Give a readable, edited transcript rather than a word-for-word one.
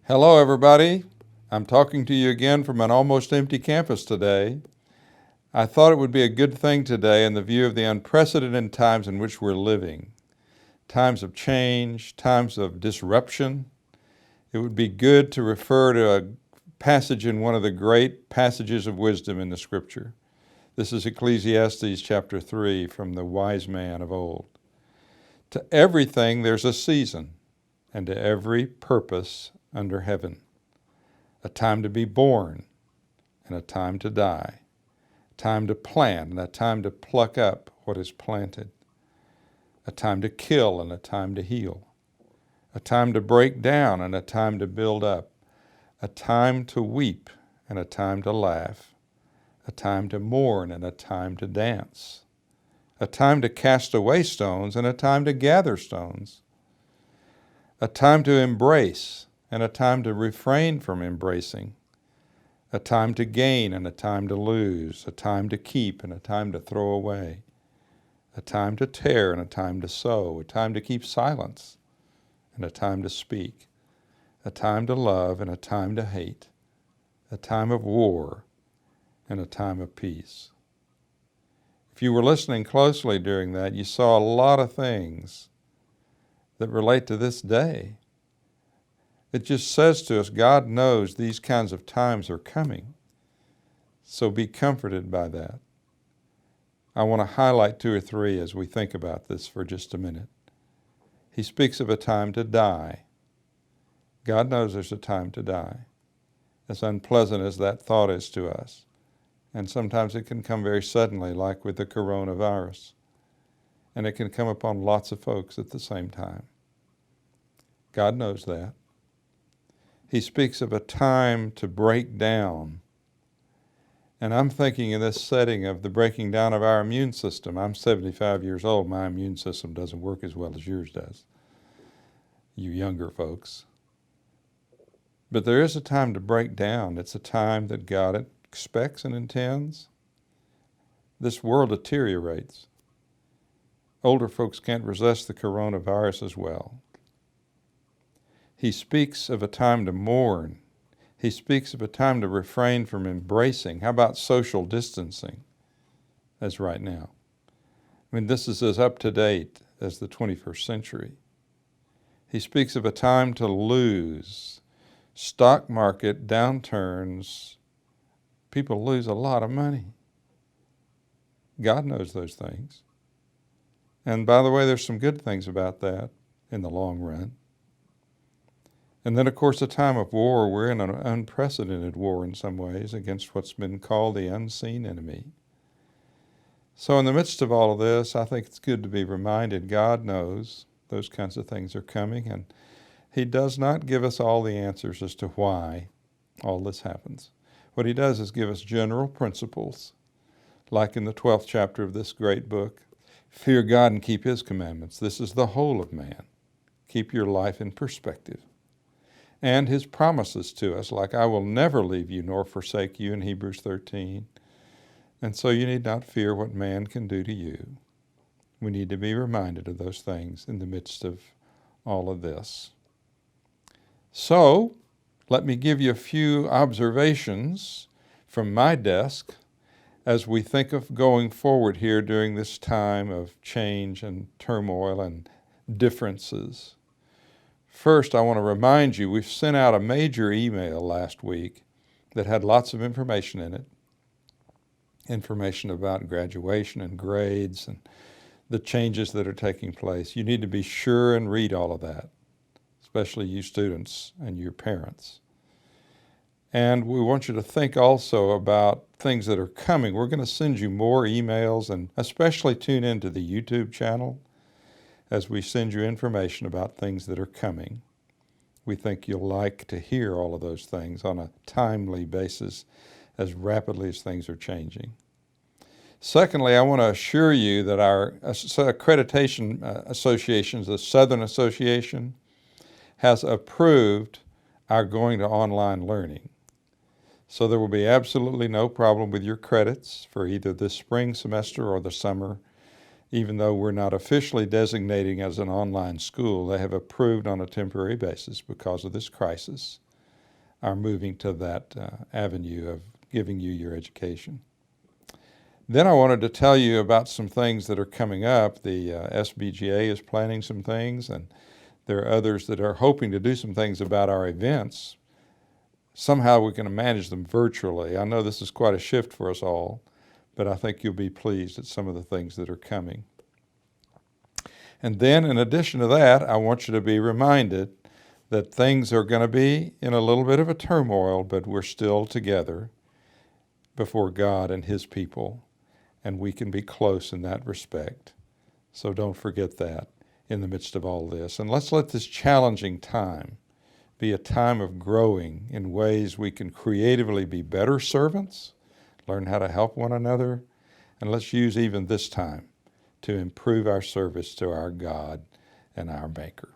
Hello, everybody. I'm talking to you again from an almost empty campus today. I thought it would be a good thing today in the view of the unprecedented times in which we're living. Times of change, times of disruption. It would be good to refer to a passage in one of the great passages of wisdom in the Scripture. This is Ecclesiastes chapter 3 from the wise man of old. To everything there's a season, and to every purpose under heaven. A time to be born and a time to die. A time to plant and a time to pluck up what is planted. A time to kill and a time to heal. A time to break down and a time to build up. A time to weep and a time to laugh. A time to mourn and a time to dance. A time to cast away stones and a time to gather stones. A time to embrace and a time to refrain from embracing. A time to gain and a time to lose. A time to keep and a time to throw away. A time to tear and a time to sow. A time to keep silence and a time to speak. A time to love and a time to hate. A time of war and a time of peace. If you were listening closely during that, you saw a lot of things that relate to this day. It just says to us, God knows these kinds of times are coming. So be comforted by that. I want to highlight two or three as we think about this for just a minute. He speaks of a time to die. God knows there's a time to die. As unpleasant as that thought is to us. And sometimes it can come very suddenly, like with the coronavirus. And it can come upon lots of folks at the same time. God knows that. He speaks of a time to break down. And I'm thinking in this setting of the breaking down of our immune system. I'm 75 years old. My immune system doesn't work as well as yours does, you younger folks. But there is a time to break down. It's a time that God expects and intends. This world deteriorates. Older folks can't resist the coronavirus as well. He speaks of a time to mourn. He speaks of a time to refrain from embracing. How about social distancing as right now? I mean, this is as up to date as the 21st century. He speaks of a time to lose. Stock market downturns, people lose a lot of money. God knows those things. And by the way, there's some good things about that in the long run. And then, of course, a time of war. We're in an unprecedented war in some ways against what's been called the unseen enemy. So in the midst of all of this, I think it's good to be reminded God knows those kinds of things are coming, and He does not give us all the answers as to why all this happens. What He does is give us general principles, like in the 12th chapter of this great book. Fear God and keep His commandments. This is the whole of man. Keep your life in perspective. And His promises to us, like I will never leave you nor forsake you in Hebrews 13. And so you need not fear what man can do to you. We need to be reminded of those things in the midst of all of this. So, let me give you a few observations from my desk as we think of going forward here during this time of change and turmoil and differences. First, I want to remind you, we've sent out a major email last week that had lots of information in it. Information about graduation and grades and the changes that are taking place. You need to be sure and read all of that, especially you students and your parents. And we want you to think also about things that are coming. We're going to send you more emails, and especially tune into the YouTube channel as we send you information about things that are coming. We think you'll like to hear all of those things on a timely basis as rapidly as things are changing. Secondly, I want to assure you that our accreditation associations, the Southern Association, has approved our going to online learning. So there will be absolutely no problem with your credits for either this spring semester or the summer. Even though we're not officially designating as an online school, they have approved on a temporary basis because of this crisis are moving to that avenue of giving you your education. Then I wanted to tell you about some things that are coming up. The SBGA is planning some things, and there are others that are hoping to do some things about our events. Somehow we're going to manage them virtually. I know this is quite a shift for us all, but I think you'll be pleased at some of the things that are coming. And then in addition to that, I want you to be reminded that things are going to be in a little bit of a turmoil, but we're still together before God and His people, and we can be close in that respect. So don't forget that in the midst of all this. And let's let this challenging time be a time of growing in ways we can creatively be better servants, learn how to help one another, and let's use even this time to improve our service to our God and our Maker.